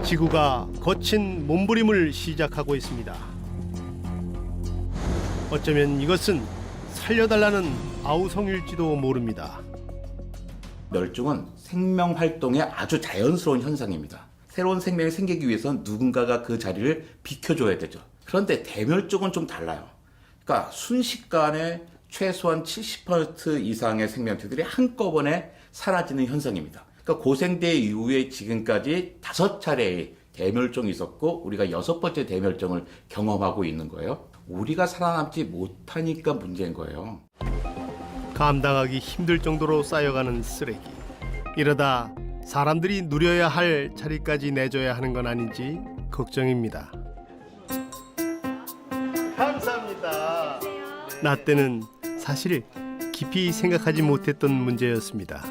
지구가 거친 몸부림을 시작하고 있습니다. 어쩌면 이것은 살려달라는 아우성일지도 모릅니다. 멸종은 생명 활동의 아주 자연스러운 현상입니다. 새로운 생명이 생기기 위해서는 누군가가 그 자리를 비켜줘야 되죠. 그런데 대멸종은 좀 달라요. 그러니까 순식간에 최소한 70% 이상의 생명체들이 한꺼번에 사라지는 현상입니다. 그러니까 고생대 이후에 지금까지 5차례의 대멸종이 있었고 우리가 6번째 대멸종을 경험하고 있는 거예요. 우리가 살아남지 못하니까 문제인 거예요. 감당하기 힘들 정도로 쌓여가는 쓰레기. 이러다 사람들이 누려야 할 자리까지 내줘야 하는 건 아닌지 걱정입니다. 감사합니다. 나 때는 사실 깊이 생각하지 못했던 문제였습니다.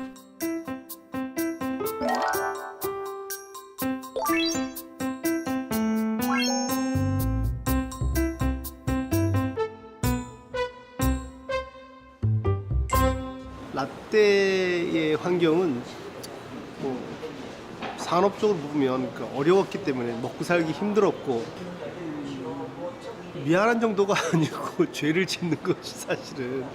라떼의 환경은 뭐 산업적으로 보면 어려웠기 때문에 먹고 살기 힘들었고 미안한 정도가 아니고 죄를 짓는 것이 사실은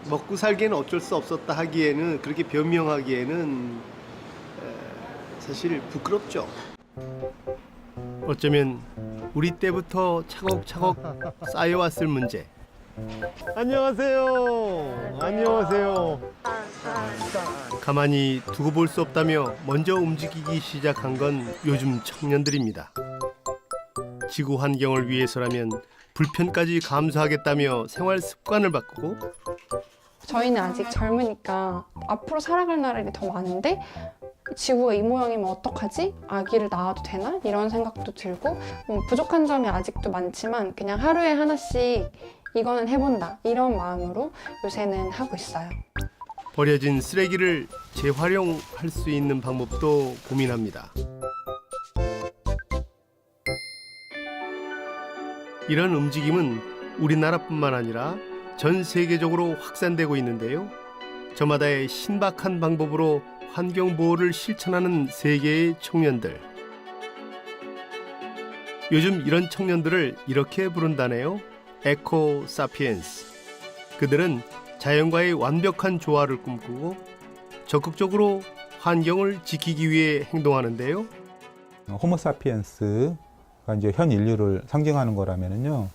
먹고 살기에는 어쩔 수 없었다 하기에는 그렇게 변명하기에는 사실 부끄럽죠. 어쩌면 우리 때부터 차곡차곡 쌓여왔을 문제. 안녕하세요. 안녕하세요. 가만히 두고 볼 수 없다며 먼저 움직이기 시작한 건 요즘 청년들입니다. 지구 환경을 위해서라면 불편까지 감수하겠다며 생활 습관을 바꾸고 저희는 아직 젊으니까 앞으로 살아갈 날이 더 많은데 지구가 이 모양이면 어떡하지? 아기를 낳아도 되나? 이런 생각도 들고 부족한 점이 아직도 많지만 그냥 하루에 하나씩 이거는 해본다 이런 마음으로 요새는 하고 있어요. 버려진 쓰레기를 재활용할 수 있는 방법도 고민합니다. 이런 움직임은 우리나라뿐만 아니라 전 세계적으로 확산되고 있는데요. 저마다의 신박한 방법으로 환경 보호를 실천하는 세계의 청년들. 요즘 이런 청년들을 이렇게 부른다네요. 에코 사피엔스. 그들은 자연과의 완벽한 조화를 꿈꾸고 적극적으로 환경을 지키기 위해 행동하는데요. 호모사피엔스가 이제 현 인류를 상징하는 거라면요,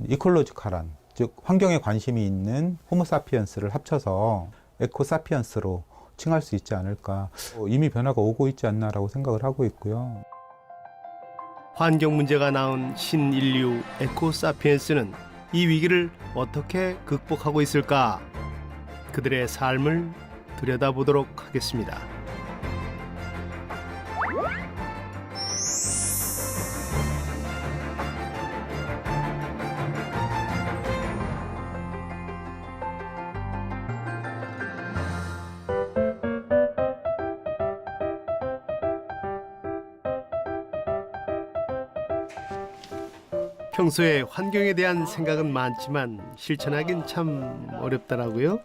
이콜로지컬한, 즉 환경에 관심이 있는 호모사피엔스를 합쳐서 에코사피엔스로 칭할 수 있지 않을까. 이미 변화가 오고 있지 않나라고 생각을 하고 있고요. 환경 문제가 낳은 신인류 에코사피엔스는 이 위기를 어떻게 극복하고 있을까? 그들의 삶을 들여다보도록 하겠습니다. 평소에 환경에 대한 생각은 많지만 실천하긴 참 어렵더라고요.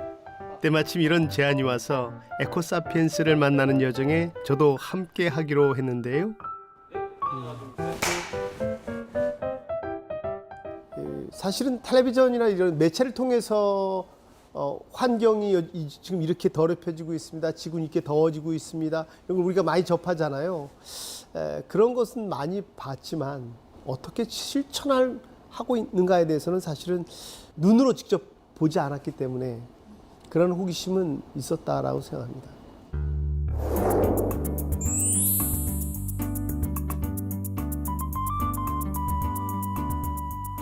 때마침 이런 제안이 와서 에코사피엔스를 만나는 여정에 저도 함께 하기로 했는데요. 사실은 텔레비전이나 이런 매체를 통해서 환경이 지금 이렇게 더럽혀지고 있습니다. 지구는 이렇게 더워지고 있습니다. 이런 걸 우리가 많이 접하잖아요. 그런 것은 많이 봤지만 어떻게 실천하고 있는가에 대해서는 사실은 눈으로 직접 보지 않았기 때문에 그런 호기심은 있었다라고 생각합니다.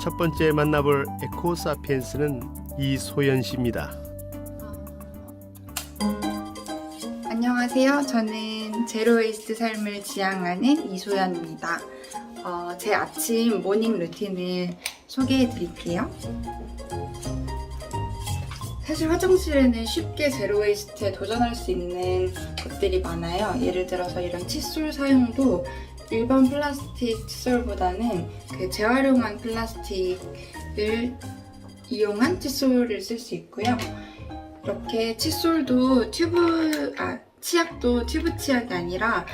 첫 번째 만나볼 에코사피엔스는 이소연 씨입니다. 안녕하세요. 저는 제로웨이스트 삶을 지향하는 이소연입니다. 제 아침 모닝 루틴을 소개해 드릴게요. 사실 화장실에는 쉽게 제로웨이스트에 도전할 수 있는 것들이 많아요. 예를 들어서 이런 칫솔 사용도 일반 플라스틱 칫솔보다는 그 재활용한 플라스틱을 이용한 칫솔을 쓸 수 있고요. 이렇게 칫솔도 치약도 튜브 치약이 아니라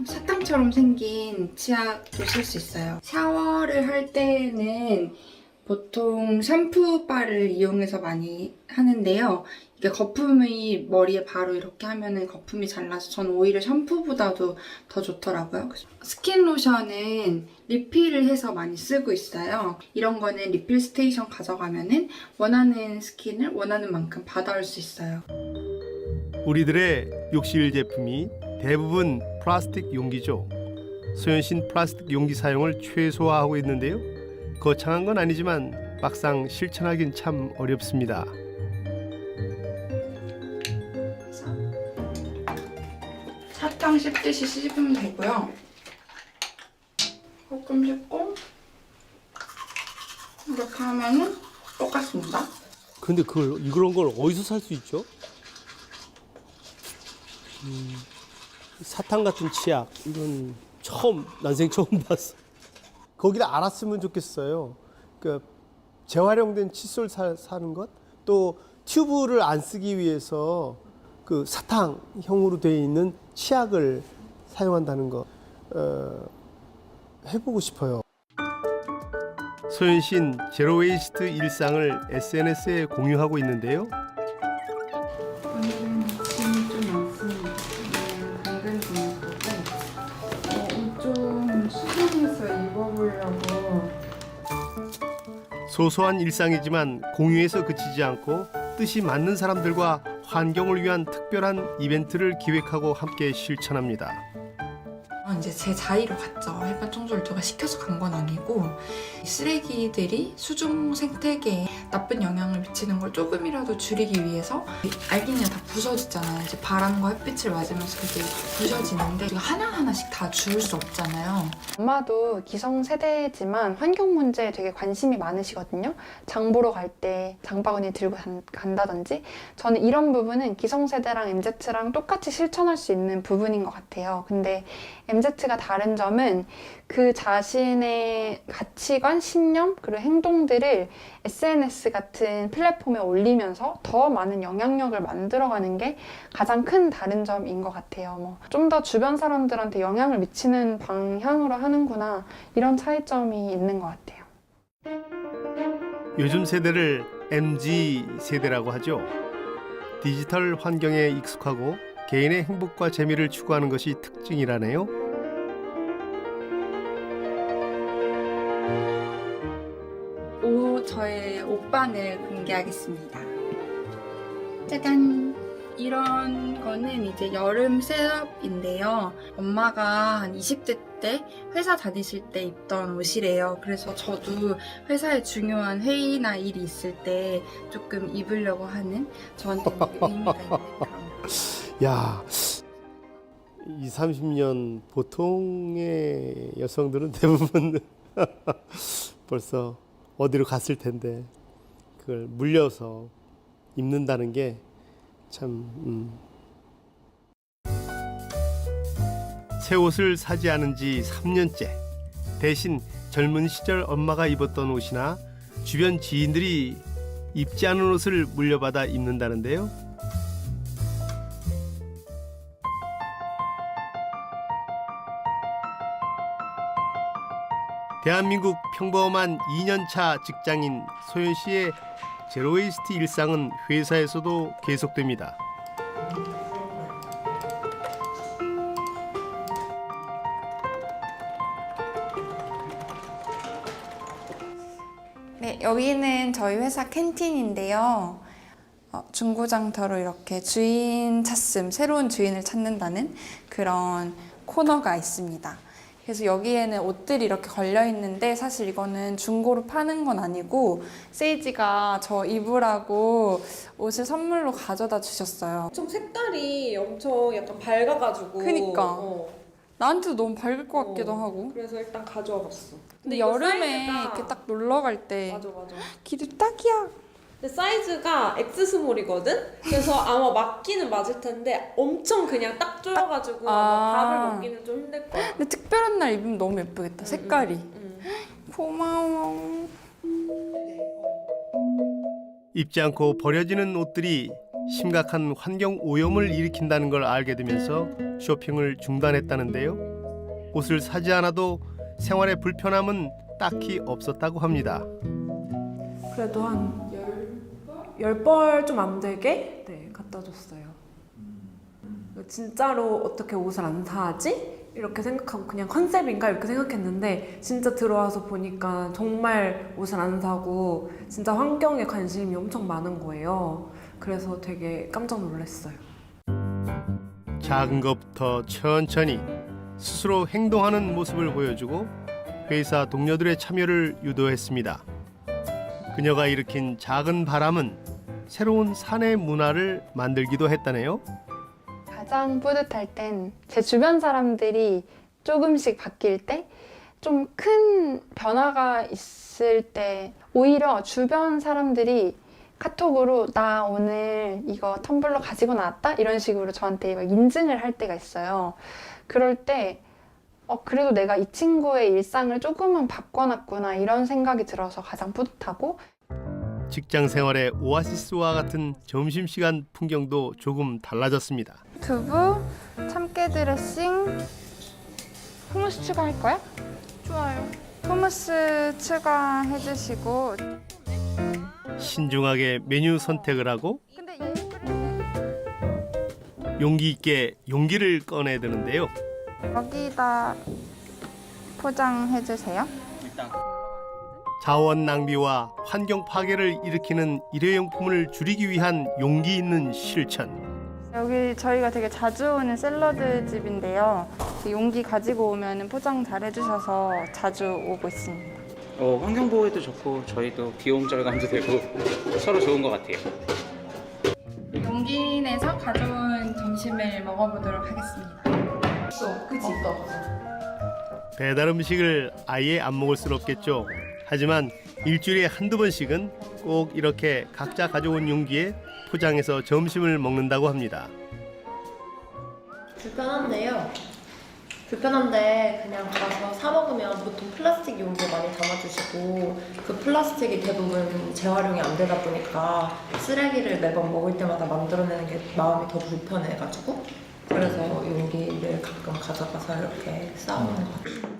사탕처럼 생긴 치약도 쓸 수 있어요. 샤워를 할 때는 보통 샴푸바를 이용해서 많이 하는데요. 이게 거품이 머리에 바로 이렇게 하면은 거품이 잘 나서 저는 오히려 샴푸보다도 더 좋더라고요. 스킨 로션은 리필을 해서 많이 쓰고 있어요. 이런 거는 리필 스테이션 가져가면은 원하는 스킨을 원하는 만큼 받아올 수 있어요. 우리들의 욕실 제품이 대부분 플라스틱 용기죠. 소연신 플라스틱 용기 사용을 최소화하고 있는데요. 거창한 건 아니지만 막상 실천하긴 참 어렵습니다. 사탕 씹듯이 씹으면 되고요. 조금 씹고 이렇게 하면은 똑같습니다. 근데 이런 걸 어디서 살 수 있죠? 사탕 같은 치약 이건 난생 처음 봤어. 거기를 알았으면 좋겠어요. 그러니까 재활용된 칫솔 사는 것, 또 튜브를 안 쓰기 위해서 그 사탕형으로 되어 있는 치약을 사용한다는 거 해보고 싶어요. 소연신 제로웨이스트 일상을 SNS에 공유하고 있는데요. 오늘은 짐이 좀 많습니다. 당근 중에 좀 수정해서 입어보려고. 소소한 일상이지만 공유해서 그치지 않고 뜻이 맞는 사람들과 환경을 위한 특별한 이벤트를 기획하고 함께 실천합니다. 이제 제 자의로 갔죠. 햇반 청소를 누가 시켜서 간 건 아니고 쓰레기들이 수중 생태계에 나쁜 영향을 미치는 걸 조금이라도 줄이기 위해서 알긴 그냥 다 부서지잖아요. 이제 바람과 햇빛을 맞으면서 그게 부서지는데 우리가 하나하나씩 다 주울 수 없잖아요. 엄마도 기성세대지만 환경 문제에 되게 관심이 많으시거든요. 장 보러 갈 때 장바구니 들고 간다든지 저는 이런 부분은 기성세대랑 MZ랑 똑같이 실천할 수 있는 부분인 것 같아요. 근데 MZ가 다른 점은 그 자신의 가치관, 신념, 그리고 행동들을 SNS 같은 플랫폼에 올리면서 더 많은 영향력을 만들어가는 게 가장 큰 다른 점인 것 같아요. 좀 더 주변 사람들한테 영향을 미치는 방향으로 하는구나, 이런 차이점이 있는 것 같아요. 요즘 세대를 MZ 세대라고 하죠. 디지털 환경에 익숙하고 개인의 행복과 재미를 추구하는 것이 특징이라네요. 저의 옷방을 공개하겠습니다. 짜잔! 이런 거는 이제 여름 셋업인데요. 엄마가 한 20대 때 회사 다니실 때 입던 옷이래요. 그래서 저도 회사에 중요한 회의나 일이 있을 때 조금 입으려고 하는, 저한테 되게 의미가 있는 그런. 야, 20, 30년 보통의 여성들은 대부분 벌써 어디로 갔을 텐데 그걸 물려서 입는다는 게 참. 새 옷을 사지 않은 지 3년째. 대신 젊은 시절 엄마가 입었던 옷이나 주변 지인들이 입지 않은 옷을 물려받아 입는다는데요. 대한민국 평범한 2년차 직장인 소연 씨의 제로웨이스트 일상은 회사에서도 계속됩니다. 네, 여기는 저희 회사 캔틴인데요. 중고장터로 이렇게 주인 찾음, 새로운 주인을 찾는다는 그런 코너가 있습니다. 그래서 여기에는 옷들이 이렇게 걸려 있는데 사실 이거는 중고로 파는 건 아니고 세이지가 저 입으라고 옷을 선물로 가져다 주셨어요. 엄청 색깔이 엄청 약간 밝아가지고. 그니까. 나한테도 너무 밝을 것 같기도 하고. 그래서 일단 가져와 봤어. 근데 이거 여름에 사이즈가- 이렇게 딱 놀러 갈 때 맞아. 기도 딱이야. 근데 사이즈가 X스몰이거든? 그래서 아마 맞기는 맞을 텐데 엄청 그냥 딱 조여가지고 아마 밥을 먹기는 좀 힘들 거야. 근데 특별한 날 입으면 너무 예쁘겠다. 색깔이. 고마워. 입지 않고 버려지는 옷들이 심각한 환경 오염을 일으킨다는 걸 알게 되면서 쇼핑을 중단했다는데요. 옷을 사지 않아도 생활의 불편함은 딱히 없었다고 합니다. 그래도 한 10벌 좀 안 되게 갖다 줬어요. 진짜로 어떻게 옷을 안 사지? 이렇게 생각하고 그냥 컨셉인가 이렇게 생각했는데 진짜 들어와서 보니까 정말 옷을 안 사고 진짜 환경에 관심이 엄청 많은 거예요. 그래서 되게 깜짝 놀랐어요. 작은 것부터 천천히 스스로 행동하는 모습을 보여주고 회사 동료들의 참여를 유도했습니다. 그녀가 일으킨 작은 바람은 새로운 사내 문화를 만들기도 했다네요. 가장 뿌듯할 땐 제 주변 사람들이 조금씩 바뀔 때, 좀 큰 변화가 있을 때 오히려 주변 사람들이 카톡으로 나 오늘 이거 텀블러 가지고 나왔다? 이런 식으로 저한테 막 인증을 할 때가 있어요. 그럴 때 그래도 내가 이 친구의 일상을 조금은 바꿔놨구나 이런 생각이 들어서 가장 뿌듯하고, 직장 생활의 오아시스와 같은 점심시간 풍경도 조금 달라졌습니다. 두부, 참깨 드레싱, 후무스 추가할 거야? 좋아요. 후무스 추가해 주시고. 신중하게 메뉴 선택을 하고 근데 얘 용기 있게 용기를 꺼내드는데요. 여기다 포장해 주세요. 자원 낭비와 환경 파괴를 일으키는 일회용품을 줄이기 위한 용기 있는 실천. 여기 저희가 되게 자주 오는 샐러드 집인데요. 용기 가지고 오면 포장 잘 해주셔서 자주 오고 있습니다. 환경 보호에도 좋고 저희도 비용 절감도 되고 서로 좋은 것 같아요. 용기 내서 가져온 점심을 먹어보도록 하겠습니다. 배달 음식을 아예 안 먹을 순 없겠죠. 하지만 일주일에 한두 번씩은 꼭 이렇게 각자 가져온 용기에 포장해서 점심을 먹는다고 합니다. 불편한데 그냥 가서 사 먹으면 보통 플라스틱 용기에 많이 담아주시고 그 플라스틱이 대부분 재활용이 안 되다 보니까 쓰레기를 매번 먹을 때마다 만들어내는 게 마음이 더 불편해가지고 그래서 용기를 가끔 가져가서 이렇게 쌓아놓는 것 같아요.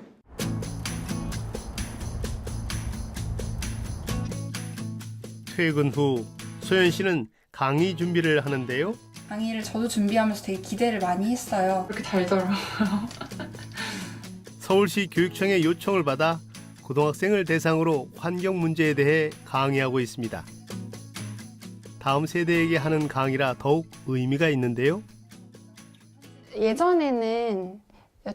퇴근 후 소연 씨는 강의 준비를 하는데요. 강의를 저도 준비하면서 되게 기대를 많이 했어요. 그렇게 잘 더라고요. 서울시 교육청의 요청을 받아 고등학생을 대상으로 환경 문제에 대해 강의하고 있습니다. 다음 세대에게 하는 강의라 더욱 의미가 있는데요. 예전에는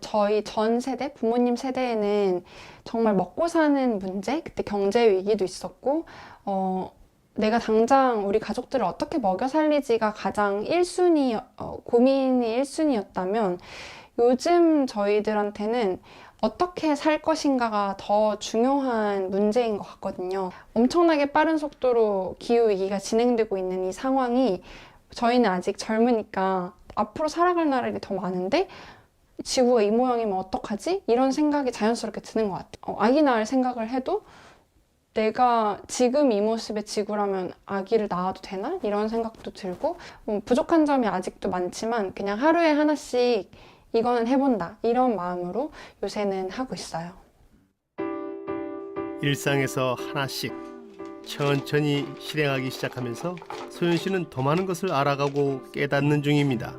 저희 전 세대, 부모님 세대에는 정말 먹고 사는 문제, 그때 경제 위기도 있었고, 내가 당장 우리 가족들을 어떻게 먹여 살리지가 가장 1순위, 고민이 1순위였다면 요즘 저희들한테는 어떻게 살 것인가가 더 중요한 문제인 것 같거든요. 엄청나게 빠른 속도로 기후위기가 진행되고 있는 이 상황이 저희는 아직 젊으니까 앞으로 살아갈 날이 더 많은데 지구가 이 모양이면 어떡하지? 이런 생각이 자연스럽게 드는 것 같아요. 아기 낳을 생각을 해도 내가 지금 이 모습의 지구라면 아기를 낳아도 되나? 이런 생각도 들고 부족한 점이 아직도 많지만 그냥 하루에 하나씩 이거는 해본다 이런 마음으로 요새는 하고 있어요. 일상에서 하나씩 천천히 실행하기 시작하면서 소연 씨는 더 많은 것을 알아가고 깨닫는 중입니다.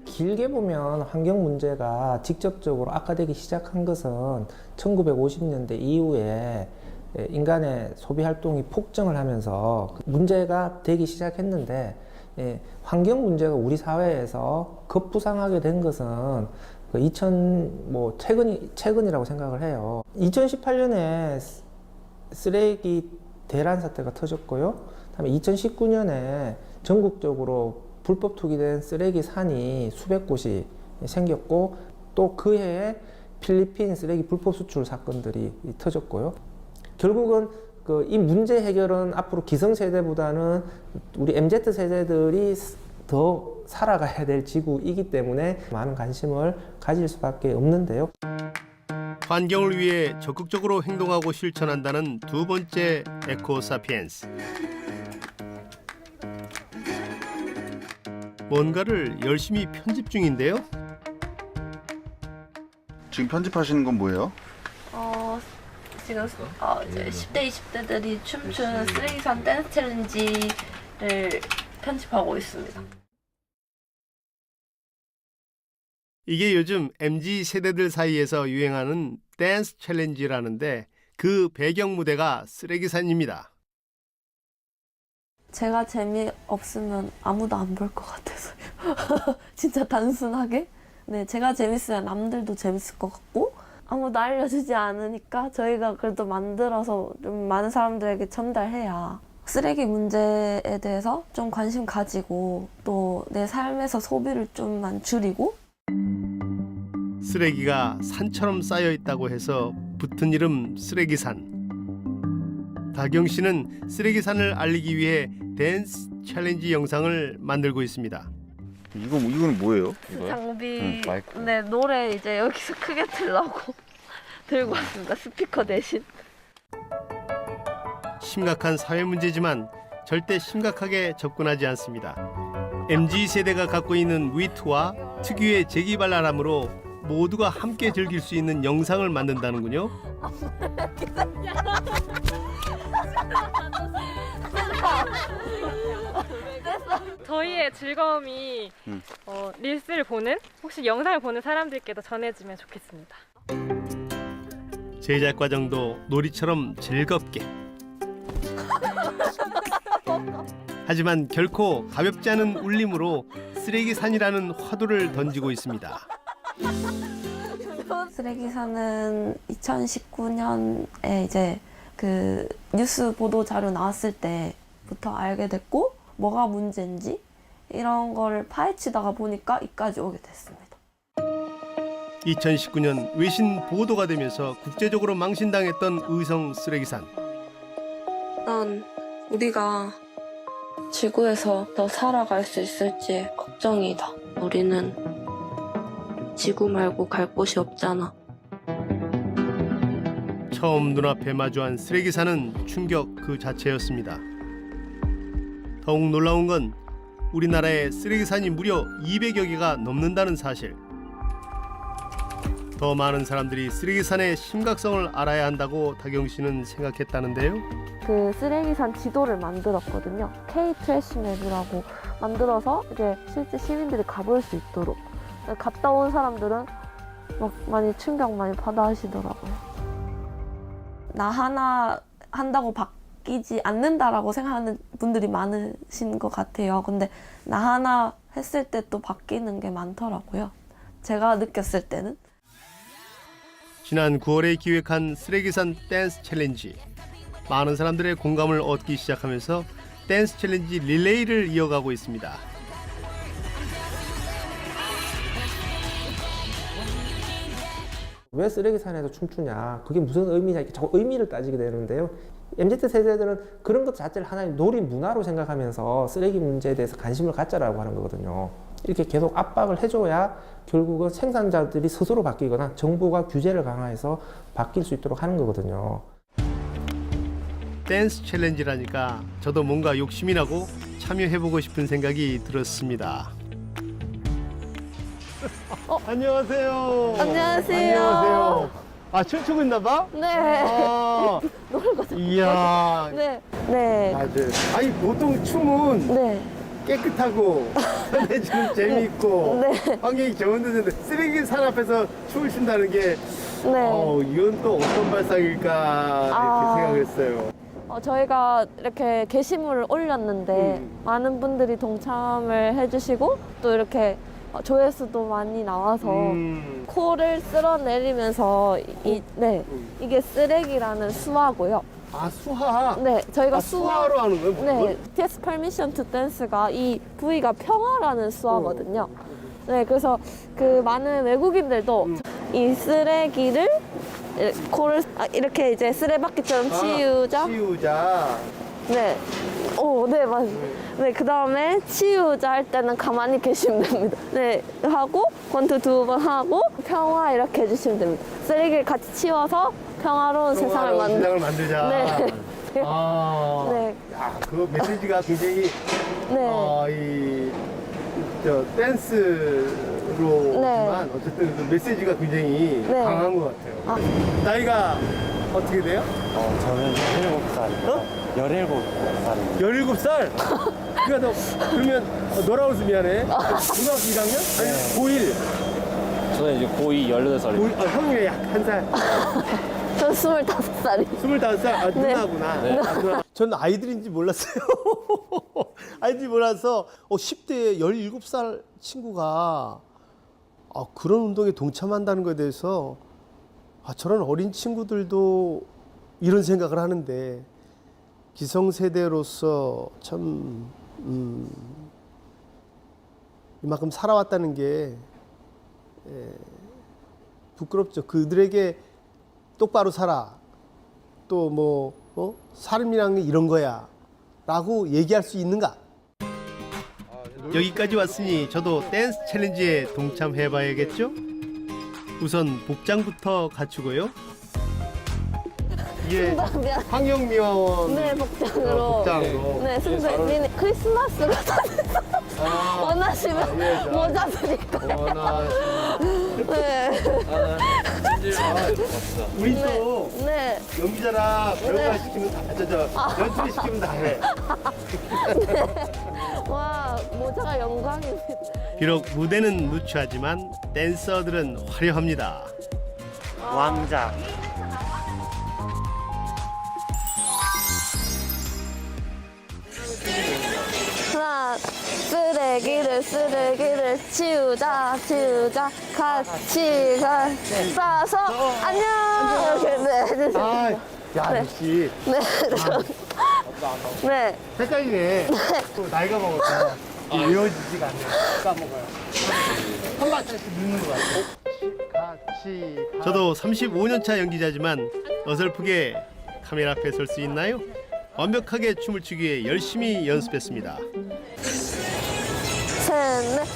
길게 보면 환경 문제가 직접적으로 악화되기 시작한 것은 1950년대 이후에 인간의 소비 활동이 폭증을 하면서 문제가 되기 시작했는데 환경 문제가 우리 사회에서 급부상하게 된 것은 최근이라고 생각을 해요. 2018년에 쓰레기 대란 사태가 터졌고요. 그다음에 2019년에 전국적으로 불법 투기된 쓰레기 산이 수백 곳이 생겼고 또 그 해에 필리핀 쓰레기 불법 수출 사건들이 터졌고요. 결국은 이 문제 해결은 앞으로 기성세대보다는 우리 MZ세대들이 더 살아가야 될 지구이기 때문에 많은 관심을 가질 수밖에 없는데요. 환경을 위해 적극적으로 행동하고 실천한다는 두 번째 에코사피엔스. 뭔가를 열심히 편집 중인데요. 지금 편집하시는 건 뭐예요? 지금 이제 10대, 20대들이 춤추는 쓰레기산 댄스 챌린지를 편집하고 있습니다. 이게 요즘 MZ 세대들 사이에서 유행하는 댄스 챌린지라는데 그 배경 무대가 쓰레기산입니다. 제가 재미없으면 아무도 안 볼 것 같아서요. 진짜 단순하게. 네, 제가 재밌어야 남들도 재밌을 것 같고 아무도 알려주지 않으니까 저희가 그래도 만들어서 좀 많은 사람들에게 전달해야 쓰레기 문제에 대해서 좀 관심 가지고 또 내 삶에서 소비를 좀만 줄이고 쓰레기가 산처럼 쌓여 있다고 해서 붙은 이름 쓰레기산. 다경 씨는 쓰레기산을 알리기 위해 댄스 챌린지 영상을 만들고 있습니다. 이거는 뭐예요? 장비, 네, 노래 이제 여기서 크게 들라고 들고 왔습니다. 스피커 대신. 심각한 사회 문제지만 절대 심각하게 접근하지 않습니다. MZ 세대가 갖고 있는 위트와 특유의 재기발랄함으로 모두가 함께 즐길 수 있는 영상을 만든다는군요. 저희의 즐거움이 릴스를 보는 혹시 영상을 보는 사람들께도 전해지면 좋겠습니다. 제작 과정도 놀이처럼 즐겁게. 하지만 결코 가볍지 않은 울림으로 쓰레기산이라는 화두를 던지고 있습니다. 쓰레기산은 2019년에 이제 그 뉴스 보도 자료 나왔을 때부터 알게 됐고 뭐가 문제인지 이런 걸 파헤치다가 보니까 이까지 오게 됐습니다. 2019년 외신 보도가 되면서 국제적으로 망신당했던 의성 쓰레기산. 난 우리가 지구에서 더 살아갈 수 있을지 걱정이다. 우리는 지구 말고 갈 곳이 없잖아. 처음 눈앞에 마주한 쓰레기산은 충격 그 자체였습니다. 더욱 놀라운 건 우리나라에 쓰레기산이 무려 200여 개가 넘는다는 사실. 더 많은 사람들이 쓰레기산의 심각성을 알아야 한다고 다경 씨는 생각했다는데요. 그 쓰레기산 지도를 만들었거든요. K-트래시맵이라고 만들어서 이제 실제 시민들이 가볼 수 있도록. 갔다 온 사람들은 막 많이 충격 많이 받아 하시더라고요. 나 하나 한다고 바뀌지 않는다라고 생각하는 분들이 많으신 것 같아요. 근데 나 하나 했을 때 또 바뀌는 게 많더라고요. 제가 느꼈을 때는. 지난 9월에 기획한 쓰레기산 댄스 챌린지. 많은 사람들의 공감을 얻기 시작하면서 댄스 챌린지 릴레이를 이어가고 있습니다. 왜 쓰레기산에서 춤추냐, 그게 무슨 의미냐, 이렇게 자꾸 의미를 따지게 되는데요. MZ 세대들은 그런 것 자체를 하나의 놀이 문화로 생각하면서 쓰레기 문제에 대해서 관심을 갖자라고 하는 거거든요. 이렇게 계속 압박을 해줘야 결국은 생산자들이 스스로 바뀌거나 정부가 규제를 강화해서 바뀔 수 있도록 하는 거거든요. 댄스 챌린지라니까 저도 뭔가 욕심이 나고 참여해보고 싶은 생각이 들었습니다. 안녕하세요. 안녕하세요. 안녕하세요. 아, 춤추고 있나 봐? 네. 아, 이야. 네. 네. 맞아요. 아니, 보통 춤은 네. 깨끗하고 지금 재미있고 네. 환경이 좋은데 쓰레기산 앞에서 춤을 춘다는 게 네. 이건 또 어떤 발상일까 이렇게 생각을 했어요. 저희가 이렇게 게시물을 올렸는데 많은 분들이 동참을 해주시고 또 이렇게 조회수도 많이 나와서 코를 쓸어내리면서 이게 쓰레기라는 수화고요. 아, 수화? 네, 저희가 수화로 하는 거예요? 네, TS Permission to Dance가 이 부위가 평화라는 수화거든요. 네, 그래서 그 많은 외국인들도 이 쓰레기를 코를 이렇게 이제 쓰레받기처럼 치우자. 치우자. 네. 오, 네, 맞아요. 네, 그 다음에 치우자 할 때는 가만히 계시면 됩니다. 네, 하고, 권투 2번 하고, 평화 이렇게 해주시면 됩니다. 쓰레기를 같이 치워서 평화로운 세상을 만들자. 네. 아, 네. 야, 그 메시지가 굉장히 네. 저 댄스로만 어쨌든 그 메시지가 굉장히 네. 강한 것 같아요. 나이가 어떻게 돼요? 저는 17살입니다. 17살입니다. 17살? 그러니까 너 그러면 너라고 해서 미안해. 고등학교 1학년? 아니면 고1? 저는 이제 고2 18살입니다. 형이 약 한 살. 전 25살이. 25살? 아, 누나구나. 네. 아, 누나. 저는 아이들인지 몰랐어요. 아이들이 몰라서 10대 17살 친구가 그런 운동에 동참한다는 것에 대해서 저런 어린 친구들도 이런 생각을 하는데 기성세대로서 참 이만큼 살아왔다는 게 부끄럽죠. 그들에게 똑바로 살아. 또 뭐 삶이란 게 이런 거야 라고 얘기할 수 있는가? 여기까지 왔으니 저도 댄스 챌린지에 동참해 봐야겠죠? 우선 복장부터 갖추고요. 이게 환경미화원 네, 복장으로. 네, 선생님 크리스마스가 원하시면 모자 드릴까요? 네. 우리 또 네. 연기자라 배우가 시키면 다 연출이 시키면 다 해. 와, 모자가 영광입니다. 비록 무대는 누추하지만 댄서들은 화려합니다. 왕자. 하나, 쓰레기를 치우자 같이 싸서 안녕 이렇게 해주세요. 야, 역시. 네. 네. 헷갈리네. 또 나이가 먹었다. 외워지지가 않네. 까먹어요. 한 발짝씩 늦는 것 같아. 저도 35년차 연기자지만 어설프게 카메라 앞에 설 수 있나요? 완벽하게 춤을 추기 위해 열심히 연습했습니다. 셋넷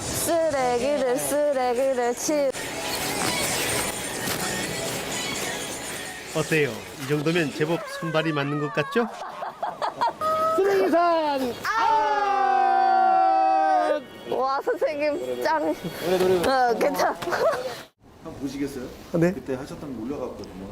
쓰레기를 치우. 어때요? 이 정도면 제법 손발이 맞는 것 같죠? 쓰레기산! 와, 선생님 짱. 노래. 괜찮아. 한번 보시겠어요? 네. 그때 하셨던 거 올려갔거든요.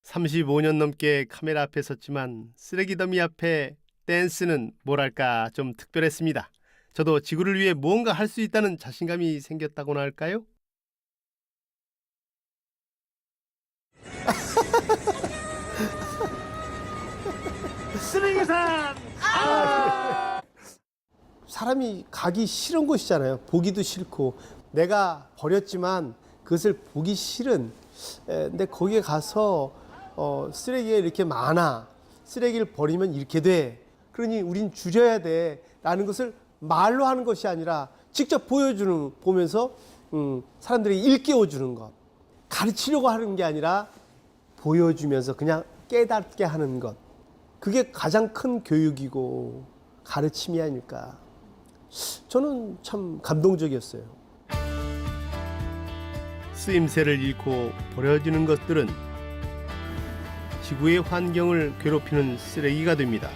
35년 넘게 카메라 앞에 섰지만 쓰레기 더미 앞에 댄스는 뭐랄까 좀 특별했습니다. 저도 지구를 위해 무언가 할 수 있다는 자신감이 생겼다고나 할까요? 쓰레기산! 사람이 가기 싫은 곳이잖아요. 보기도 싫고 내가 버렸지만 그것을 보기 싫은 근데 거기에 가서 쓰레기가 이렇게 많아. 쓰레기를 버리면 이렇게 돼. 그러니 우린 줄여야 돼. 라는 것을 말로 하는 것이 아니라 직접 보면서 사람들에게 일깨워주는 것. 가르치려고 하는 게 아니라 보여주면서 그냥 깨닫게 하는 것. 그게 가장 큰 교육이고 가르침이 아닐까. 저는 참 감동적이었어요. 쓰임새를 잃고 버려지는 것들은 지구의 환경을 괴롭히는 쓰레기가 됩니다.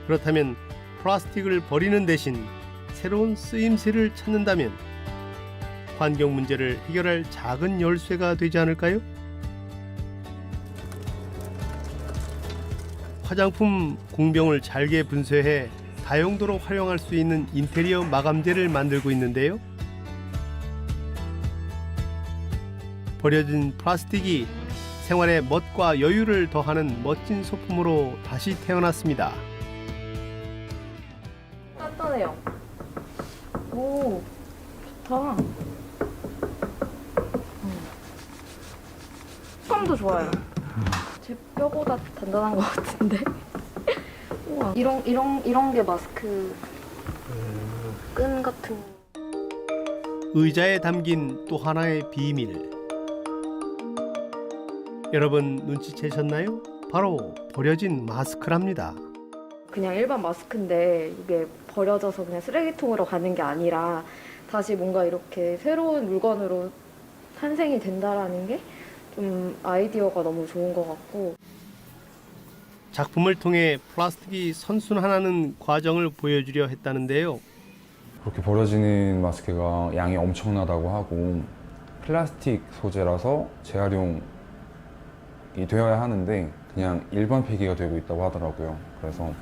그렇다면 플라스틱을 버리는 대신 새로운 쓰임새를 찾는다면 환경 문제를 해결할 작은 열쇠가 되지 않을까요? 화장품 공병을 잘게 분쇄해 다용도로 활용할 수 있는 인테리어 마감재를 만들고 있는데요. 버려진 플라스틱이 생활의 멋과 여유를 더하는 멋진 소품으로 다시 태어났습니다. 단단해요. 오, 좋다. 식감도 좋아요. 제 뼈보다 단단한 것 같은데. 우와, 이런 게 마스크 끈 같은. 의자에 담긴 또 하나의 비밀. 여러분 눈치채셨나요? 바로 버려진 마스크랍니다. 그냥 일반 마스크인데 이게 버려져서 그냥 쓰레기통으로 가는 게 아니라 다시 뭔가 이렇게 새로운 물건으로 탄생이 된다라는 게 좀 아이디어가 너무 좋은 것 같고. 작품을 통해 플라스틱이 선순환하는 과정을 보여주려 했다는데요. 그렇게 버려지는 마스크가 양이 엄청나다고 하고 플라스틱 소재라서 재활용이 되어야 하는데 그냥 일반 폐기가 되고 있다고 하더라고요. 그래서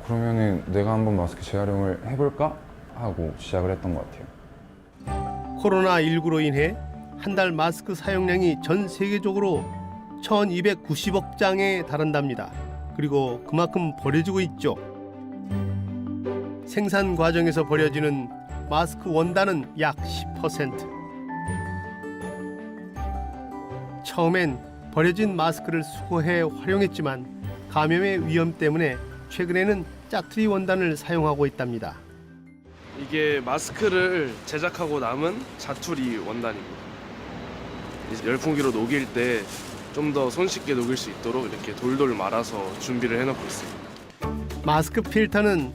그러면은 내가 한번 마스크 재활용을 해볼까 하고 시작을 했던 것 같아요. 코로나19로 인해 한 달 마스크 사용량이 전 세계적으로 1290억 장에 달한답니다. 그리고 그만큼 버려지고 있죠. 생산 과정에서 버려지는 마스크 원단은 약 10%. 처음엔 버려진 마스크를 수거해 활용했지만 감염의 위험 때문에 최근에는 짜투리 원단을 사용하고 있답니다. 이게 마스크를 제작하고 남은 자투리 원단입니다. 이제 열풍기로 녹일 때 좀 더 손쉽게 녹일 수 있도록 이렇게 돌돌 말아서 준비를 해놓고 있습니다. 마스크 필터는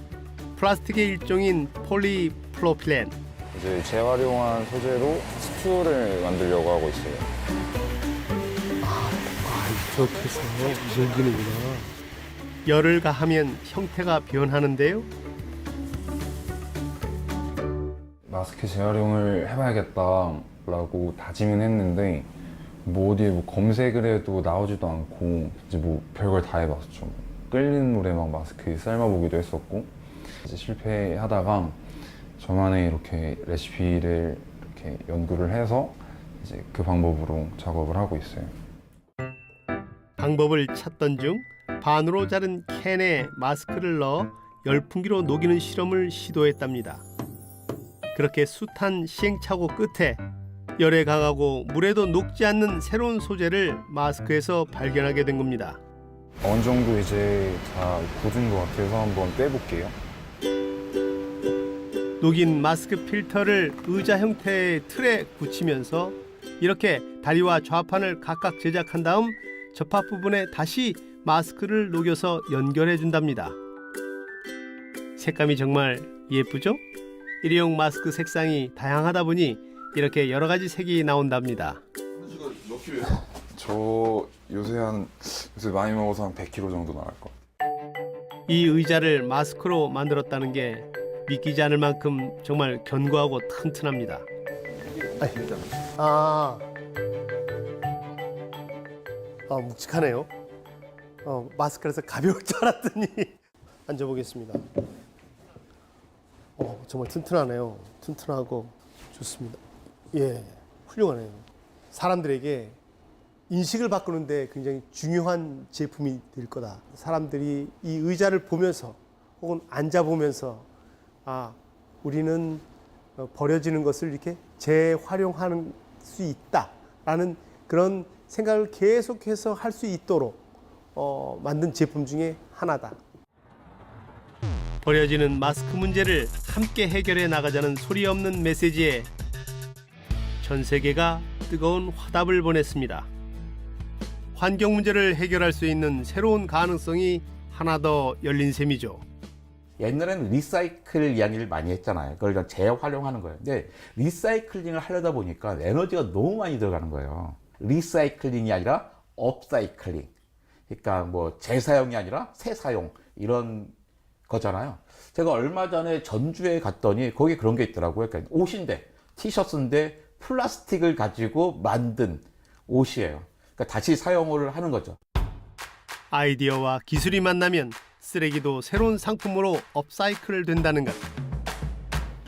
플라스틱의 일종인 폴리프로필렌. 이제 재활용한 소재로 스튜를 만들려고 하고 있어요. 저렇게 해서 녹이는구나. 열을 가하면 형태가 변하는데요. 마스크 재활용을 해봐야겠다라고 다짐은 했는데 어디에 검색을 해도 나오지도 않고 이제 별걸 다 해봤죠. 끓는 물에 막 마스크 삶아보기도 했었고 이제 실패하다가 저만의 이렇게 레시피를 이렇게 연구를 해서 이제 그 방법으로 작업을 하고 있어요. 방법을 찾던 중 반으로 자른 캔에 마스크를 넣어 열풍기로 녹이는 실험을 시도했답니다. 그렇게 숱한 시행착오 끝에 열에 강하고 물에도 녹지 않는 새로운 소재를 마스크에서 발견하게 된 겁니다. 어느 정도 이제 다 굳은 것 같아서 한번 빼볼게요. 녹인 마스크 필터를 의자 형태의 틀에 붙이면서 이렇게 다리와 좌판을 각각 제작한 다음 접합 부분에 다시 마스크를 녹여서 연결해 준답니다. 색감이 정말 예쁘죠? 일회용 마스크 색상이 다양하다 보니 이렇게 여러 가지 색이 나온답니다. 몇 킬로예요? 저 요새 많이 먹어서 한 100kg 정도 나갈 것 같아요. 이 의자를 마스크로 만들었다는 게 믿기지 않을 만큼 정말 견고하고 튼튼합니다. 묵직하네요. 마스크라서 가벼울 줄 알았더니 앉아보겠습니다. 정말 튼튼하네요. 튼튼하고 좋습니다. 예, 훌륭하네요. 사람들에게 인식을 바꾸는데 굉장히 중요한 제품이 될 거다. 사람들이 이 의자를 보면서 혹은 앉아보면서 우리는 버려지는 것을 이렇게 재활용할 수 있다라는 그런 생각을 계속해서 할 수 있도록 만든 제품 중에 하나다. 버려지는 마스크 문제를 함께 해결해 나가자는 소리 없는 메시지에 전 세계가 뜨거운 화답을 보냈습니다. 환경 문제를 해결할 수 있는 새로운 가능성이 하나 더 열린 셈이죠. 옛날에는 리사이클 이야기를 많이 했잖아요. 그걸 그냥 재활용하는 거예요. 근데 리사이클링을 하려다 보니까 에너지가 너무 많이 들어가는 거예요. 리사이클링이 아니라 업사이클링. 그러니까 뭐 재사용이 아니라 새사용 이런 거잖아요. 제가 얼마 전에 전주에 갔더니 거기 그런 게 있더라고요. 그러니까 옷인데 티셔츠인데 플라스틱을 가지고 만든 옷이에요. 그러니까 다시 사용을 하는 거죠. 아이디어와 기술이 만나면 쓰레기도 새로운 상품으로 업사이클 된다는 것.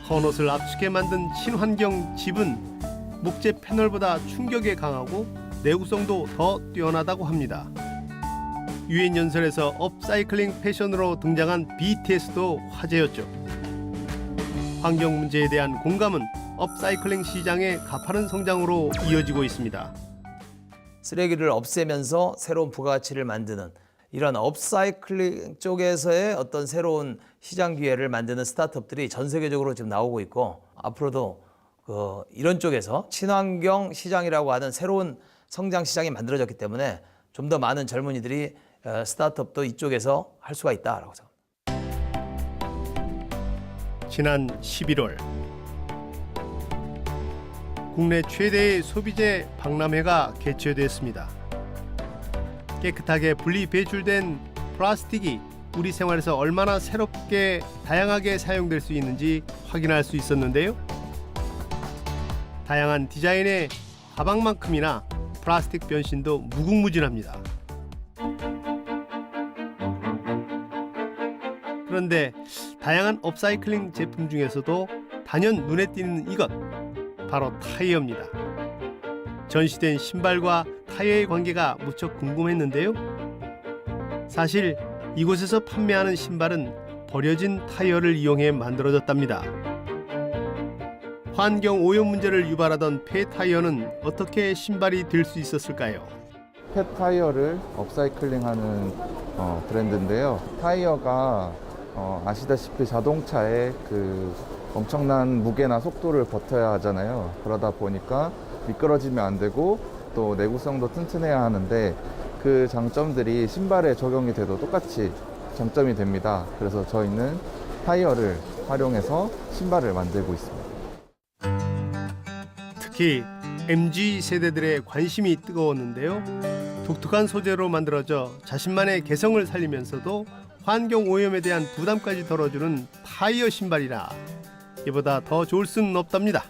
헌옷을 압축해 만든 친환경 집은 목재 패널보다 충격에 강하고 내구성도 더 뛰어나다고 합니다. 유엔 연설에서 업사이클링 패션으로 등장한 BTS도 화제였죠. 환경 문제에 대한 공감은 업사이클링 시장의 가파른 성장으로 이어지고 있습니다. 쓰레기를 없애면서 새로운 부가가치를 만드는 이런 업사이클링 쪽에서의 어떤 새로운 시장 기회를 만드는 스타트업들이 전 세계적으로 지금 나오고 있고 앞으로도 이런 쪽에서 친환경 시장이라고 하는 새로운 성장 시장이 만들어졌기 때문에 좀 더 많은 젊은이들이 스타트업도 이쪽에서 할 수가 있다라고 생각합니다. 지난 11월 국내 최대의 소비재 박람회가 개최됐습니다. 깨끗하게 분리 배출된 플라스틱이 우리 생활에서 얼마나 새롭게 다양하게 사용될 수 있는지 확인할 수 있었는데요. 다양한 디자인의 가방만큼이나 플라스틱 변신도 무궁무진합니다. 그런데 다양한 업사이클링 제품 중에서도 단연 눈에 띄는 이것, 바로 타이어입니다. 전시된 신발과 타이어의 관계가 무척 궁금했는데요. 사실 이곳에서 판매하는 신발은 버려진 타이어를 이용해 만들어졌답니다. 환경 오염 문제를 유발하던 폐타이어는 어떻게 신발이 될 수 있었을까요? 폐타이어를 업사이클링하는 브랜드인데요. 타이어가 아시다시피 자동차의 그 엄청난 무게나 속도를 버텨야 하잖아요. 그러다 보니까 미끄러지면 안 되고 또 내구성도 튼튼해야 하는데 그 장점들이 신발에 적용이 돼도 똑같이 장점이 됩니다. 그래서 저희는 타이어를 활용해서 신발을 만들고 있습니다. 특히 MZ 세대들의 관심이 뜨거웠는데요. 독특한 소재로 만들어져 자신만의 개성을 살리면서도 환경 오염에 대한 부담까지 덜어주는 타이어 신발이라 이보다 더 좋을 수는 없답니다.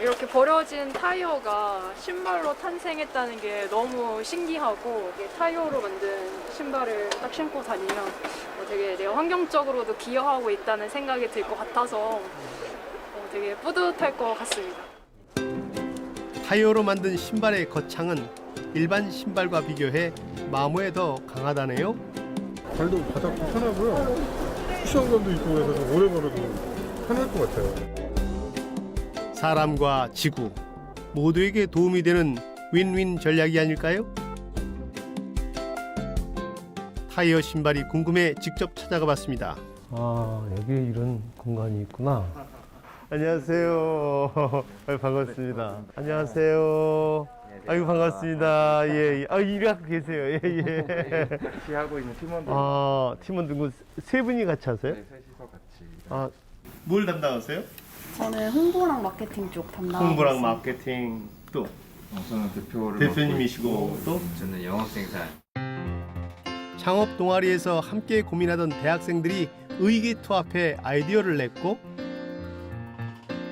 이렇게 버려진 타이어가 신발로 탄생했다는 게 너무 신기하고 타이어로 만든 신발을 딱 신고 다니면 되게 내가 환경적으로도 기여하고 있다는 생각이 들 것 같아서 되게 뿌듯할 것 같습니다. 타이어로 만든 신발의 거창은 일반 신발과 비교해 마모에 더 강하다네요. 발도 바닥 편하고요. 쿠션감도 있고 해서 좀 오래 걸어도 편할 것 같아요. 사람과 지구 모두에게 도움이 되는 윈윈 전략이 아닐까요? 타이어 신발이 궁금해 직접 찾아가 봤습니다. 아, 여기에 이런 공간이 있구나. 안녕하세요. 반갑습니다. 안녕하세요. 아이고 반갑습니다. 예, 예. 아, 일하고 계세요. 예, 예. 같이 하고 있는 팀원들. 아, 팀원들 세 분이 같이 하세요? 네, 셋이서 같이. 아, 뭘 담당하세요? 저는 홍보랑 마케팅 쪽 담당하고 홍보랑 있습니다. 마케팅 또 저는 대표님이시고 또 저는 영업생산. 창업 동아리에서 함께 고민하던 대학생들이 의기투합해 아이디어를 냈고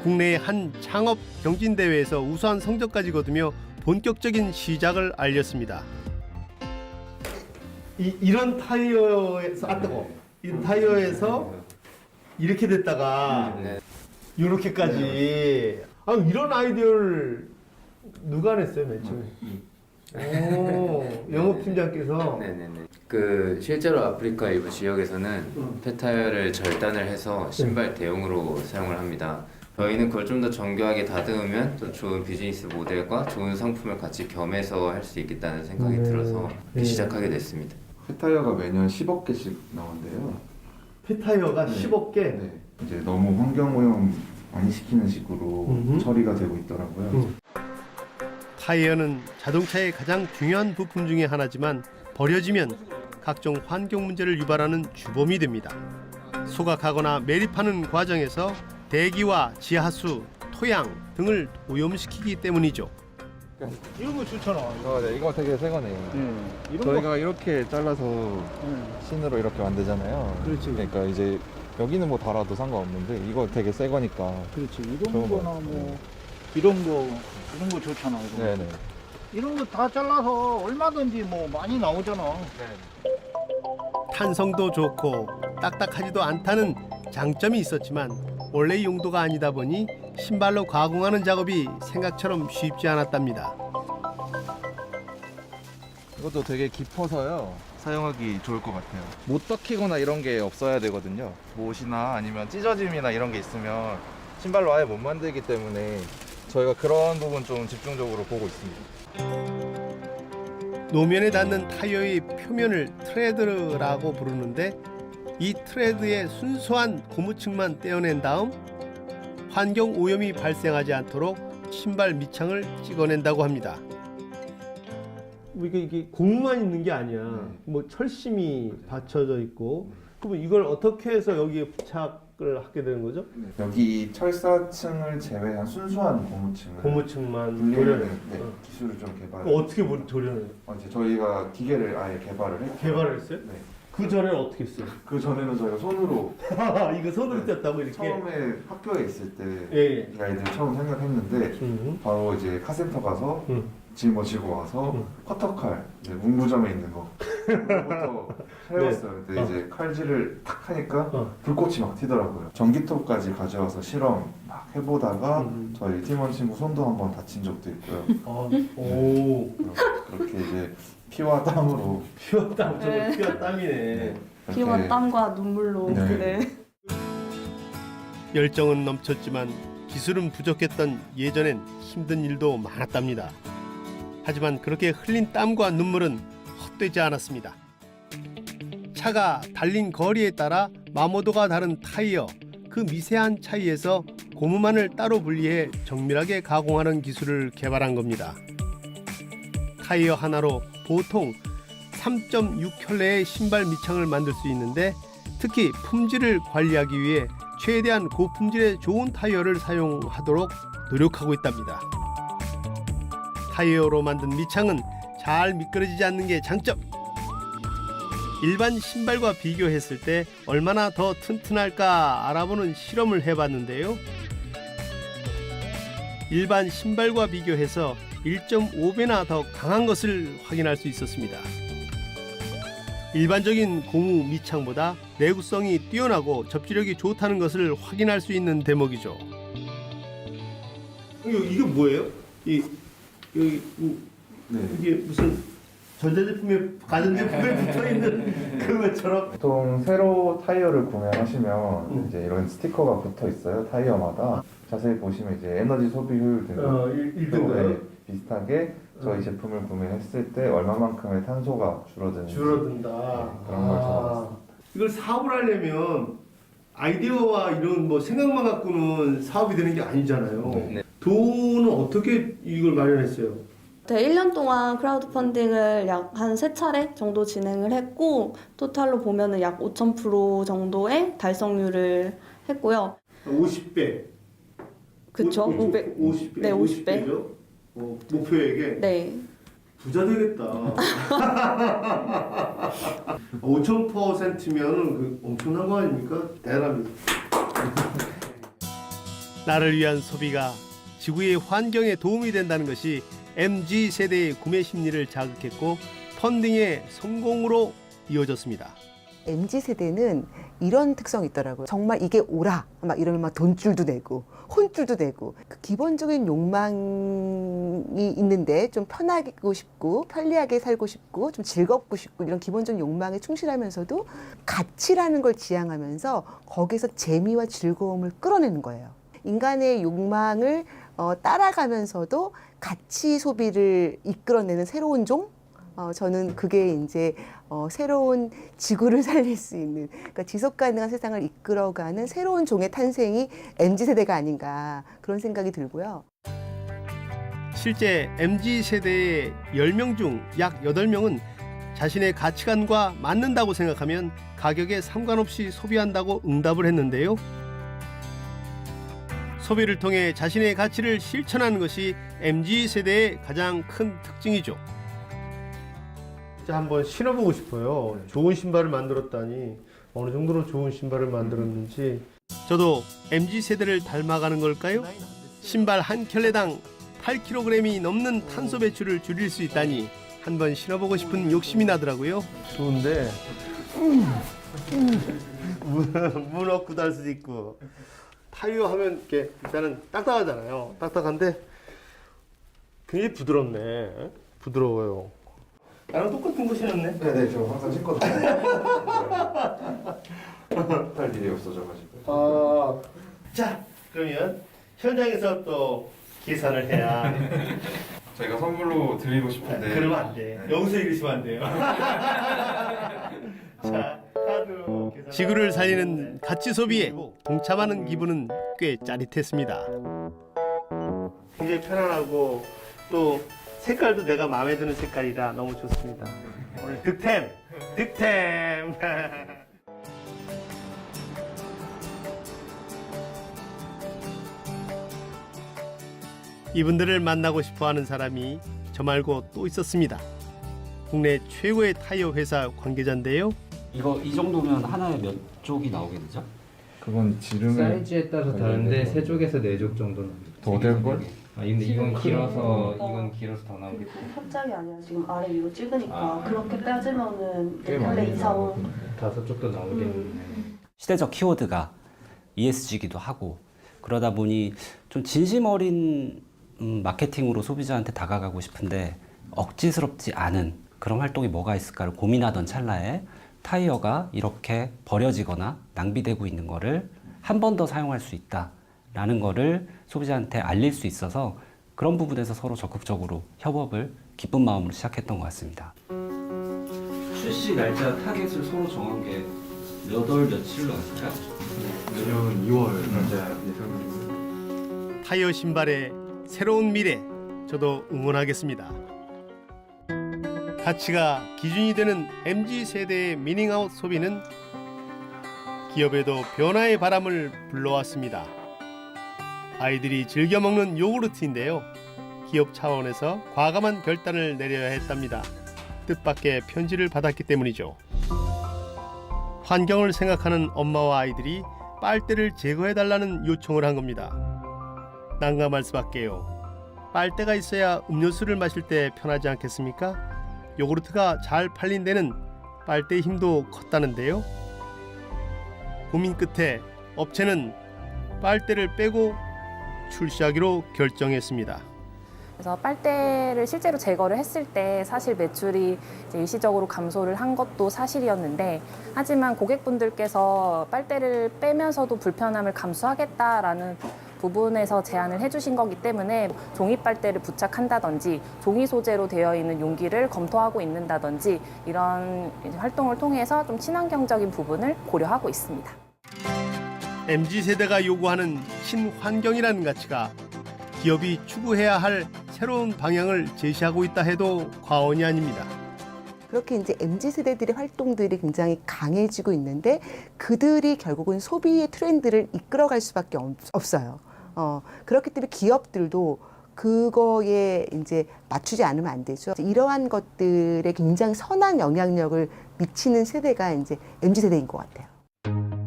국내의 한 창업 경진대회에서 우수한 성적까지 거두며 본격적인 시작을 알렸습니다. 이런 타이어에서 이 타이어에서 이렇게 됐다가 이렇게까지 이런 아이디어를 누가 냈어요, 맨 처음에? 오, 영업팀장께서. 네네네. 그 실제로 아프리카 일부 지역에서는 폐타이어를 절단을 해서 신발 대용으로 사용을 합니다. 저희는 그걸 좀 더 정교하게 다듬으면 또 좋은 비즈니스 모델과 좋은 상품을 같이 겸해서 할 수 있겠다는 생각이 들어서 시작하게 됐습니다. 폐타이어가 매년 10억 개씩 나온대요. 폐타이어가 10억 개? 네. 이제 너무 환경오염 많이 시키는 식으로 처리가 되고 있더라고요. 타이어는 자동차의 가장 중요한 부품 중에 하나지만 버려지면 각종 환경 문제를 유발하는 주범이 됩니다. 소각하거나 매립하는 과정에서 대기와 지하수, 토양 등을 오염시키기 때문이죠. 이런 거 좋잖아. 네, 이거 되게 새 거네요. 저희가 이렇게 잘라서 신으로 이렇게 만들잖아요. 그렇지. 그러니까 이제 여기는 뭐 달아도 상관없는데 이거 되게 새 거니까. 그렇지. 이런 거나 뭐 이런 거 좋잖아. 이런 거. 네네. 이런 거 다 잘라서 얼마든지 뭐 많이 나오잖아. 탄성도 좋고 딱딱하지도 않다는 장점이 있었지만 원래 용도가 아니다 보니 신발로 가공하는 작업이 생각처럼 쉽지 않았답니다. 이것도 되게 깊어서요. 사용하기 좋을 것 같아요. 못 박히거나 이런 게 없어야 되거든요. 못이나 아니면 찢어짐이나 이런 게 있으면 신발로 아예 못 만들기 때문에 저희가 그런 부분 좀 집중적으로 보고 있습니다. 노면에 닿는 타이어의 표면을 트레드라고 부르는데 이 트레드의 순수한 고무층만 떼어낸 다음 환경 오염이 발생하지 않도록 신발 밑창을 찍어낸다고 합니다. 이게 고무만 있는 게 아니야. 뭐 철심이 받쳐져 있고. 그러면 이걸 어떻게 해서 여기에 부착 장착을 하게 되는 거죠? 여기 철사층을 제외한 순수한 고무층만 분리하는 기술을 좀 개발. 어떻게 도려내요? 이제 저희가 기계를 아예 개발을 했고. 개발을 했어요? 네. 그 전에는 어떻게 했어요? 그 전에는 저희가 손으로 이거 손으로 뗐다고 이렇게? 처음에 학교에 있을 때 예. 이 아이들 처음 생각했는데 바로 이제 카센터 가서 짊어지고 와서 커터칼 이제 문구점에 있는 거 그거부터 해봤어요. 근데 이제 칼질을 탁 하니까 불꽃이 막 튀더라고요. 전기톱까지 가져와서 실험 막 해보다가 저희 팀원 친구 손도 한번 다친 적도 있고요. 오. 그렇게 이제 피와 땀으로 피와 땀이네. 피와 땀과 눈물로. 네. 열정은 넘쳤지만 기술은 부족했던 예전엔 힘든 일도 많았답니다. 하지만 그렇게 흘린 땀과 눈물은 헛되지 않았습니다. 차가 달린 거리에 따라 마모도가 다른 타이어, 그 미세한 차이에서 고무만을 따로 분리해 정밀하게 가공하는 기술을 개발한 겁니다. 타이어 하나로 보통 3.6켤레의 신발 밑창을 만들 수 있는데 특히 품질을 관리하기 위해 최대한 고품질의 좋은 타이어를 사용하도록 노력하고 있답니다. 타이어로 만든 밑창은 잘 미끄러지지 않는 게 장점. 일반 신발과 비교했을 때 얼마나 더 튼튼할까 알아보는 실험을 해봤는데요. 일반 신발과 비교해서 1.5배나 더 강한 것을 확인할 수 있었습니다. 일반적인 고무 밑창보다 내구성이 뛰어나고 접지력이 좋다는 것을 확인할 수 있는 대목이죠. 이게 뭐예요? 이게 무슨 전자제품에 가전제품에 붙어있는 그것처럼? 보통 세로 타이어를 구매하시면 이제 이런 스티커가 붙어 있어요. 타이어마다 자세히 보시면 이제 에너지 소비 효율 등에 비슷하게 저희 제품을 구매했을 때 얼마만큼의 탄소가 줄어든다. 그런 걸 적어봤습니다. 이걸 사업을 하려면 아이디어와 이런 뭐 생각만 갖고는 사업이 되는 게 아니잖아요. 돈은 어떻게 이걸 마련했어요? 네, 1년 동안 크라우드 펀딩을 약 한 3차례 정도 진행을 했고 토탈로 보면은 약 5,000% 정도의 달성률을 했고요. 50배. 그쵸? 50배. 네, 50배죠. 목표액에. 네. 부자 되겠다. 5,000%면은 그 엄청난 거 아닙니까? 대단합니다. 나를 위한 소비가 지구의 환경에 도움이 된다는 것이 MZ세대의 구매 심리를 자극했고 펀딩의 성공으로 이어졌습니다. MZ세대는 이런 특성이 있더라고요. 정말 이게 오라 막 이러면 막 돈줄도 내고 혼줄도 내고 그 기본적인 욕망이 있는데 좀 편하고 싶고 편리하게 살고 싶고 좀 즐겁고 싶고 이런 기본적인 욕망에 충실하면서도 가치라는 걸 지향하면서 거기서 재미와 즐거움을 끌어내는 거예요. 인간의 욕망을 따라가면서도 가치 소비를 이끌어내는 새로운 종? 저는 그게 이제 새로운 지구를 살릴 수 있는 그러니까 지속 가능한 세상을 이끌어가는 새로운 종의 탄생이 MZ세대가 아닌가 그런 생각이 들고요. 실제 MZ세대의 10명 중 약 8명은 자신의 가치관과 맞는다고 생각하면 가격에 상관없이 소비한다고 응답을 했는데요. 소비를 통해 자신의 가치를 실천하는 것이 MZ세대의 가장 큰 특징이죠. 한번 신어보고 싶어요. 좋은 신발을 만들었다니 어느 정도로 좋은 신발을 만들었는지. 저도 MZ세대를 닮아가는 걸까요? 신발 한 켤레당 8kg이 넘는 탄소 배출을 줄일 수 있다니 한번 신어보고 싶은 욕심이 나더라고요. 좋은데 문어 구달 수도 있고 타이어 하면 이렇게 일단은 딱딱하잖아요. 딱딱한데 굉장히 부드럽네. 부드러워요. 나랑 똑같은 거 신었네? 네네, 저 항상 신거든요. 할 일이 없어져가지고. 자, 그러면 현장에서 또 계산을 해야. 저희가 선물로 드리고 싶은데. 그러면 안 돼. 여기서 이러시면 안 돼요. 자, 카드로 계산. 지구를 살리는 가치 소비에 동참하는 기분은 꽤 짜릿했습니다. 굉장히 편안하고 또 색깔도 내가 마음에 드는 색깔이라 너무 좋습니다. 오늘 득템! 이분들을 만나고 싶어하는 사람이 저 말고 또 있었습니다. 국내 최고의 타이어 회사 관계자인데요. 이거 이 정도면 하나에 몇 쪽이 나오게 되죠? 그건 지름 사이즈에 따라서 다른데 3쪽에서 4쪽 정도는 더 될걸? 아 근데 이건 길어서 더 나오겠고. 협작이 아니라 지금 아래 위로 찍으니까 그렇게 따지면은 원래 이상 5쪽도 나오겠네. 시대적 키워드가 ESG이기도 하고 그러다 보니 좀 진심 어린 마케팅으로 소비자한테 다가가고 싶은데 억지스럽지 않은 그런 활동이 뭐가 있을까를 고민하던 찰나에 타이어가 이렇게 버려지거나 낭비되고 있는 거를 한 번 더 사용할 수 있다라는 거를 소비자한테 알릴 수 있어서 그런 부분에서 서로 적극적으로 협업을 기쁜 마음으로 시작했던 것 같습니다. 출시 날짜 타겟을 서로 정한 게 몇 월 며칠로 할까요? 내년 2월 날짜 예상입니다. 타이어 신발의 새로운 미래, 저도 응원하겠습니다. 가치가 기준이 되는 MZ세대의 미닝아웃 소비는 기업에도 변화의 바람을 불러왔습니다. 아이들이 즐겨 먹는 요구르트인데요. 기업 차원에서 과감한 결단을 내려야 했답니다. 뜻밖의 편지를 받았기 때문이죠. 환경을 생각하는 엄마와 아이들이 빨대를 제거해달라는 요청을 한 겁니다. 난감할 수밖에요. 빨대가 있어야 음료수를 마실 때 편하지 않겠습니까? 요구르트가 잘 팔린 데는 빨대의 힘도 컸다는데요. 고민 끝에 업체는 빨대를 빼고 출시하기로 결정했습니다. 그래서 빨대를 실제로 제거를 했을 때 사실 매출이 이제 일시적으로 감소를 한 것도 사실이었는데, 하지만 고객분들께서 빨대를 빼면서도 불편함을 감수하겠다라는 부분에서 제안을 해주신 거기 때문에 종이 빨대를 부착한다든지 종이 소재로 되어 있는 용기를 검토하고 있는다든지 이런 활동을 통해서 좀 친환경적인 부분을 고려하고 있습니다. MZ세대가 요구하는 친환경이라는 가치가 기업이 추구해야 할 새로운 방향을 제시하고 있다 해도 과언이 아닙니다. 그렇게 이제 MZ세대들의 활동들이 굉장히 강해지고 있는데 그들이 결국은 소비의 트렌드를 이끌어갈 수밖에 없어요. 그렇기 때문에 기업들도 그거에 이제 맞추지 않으면 안 되죠. 이러한 것들에 굉장히 선한 영향력을 미치는 세대가 이제 MZ세대인 것 같아요.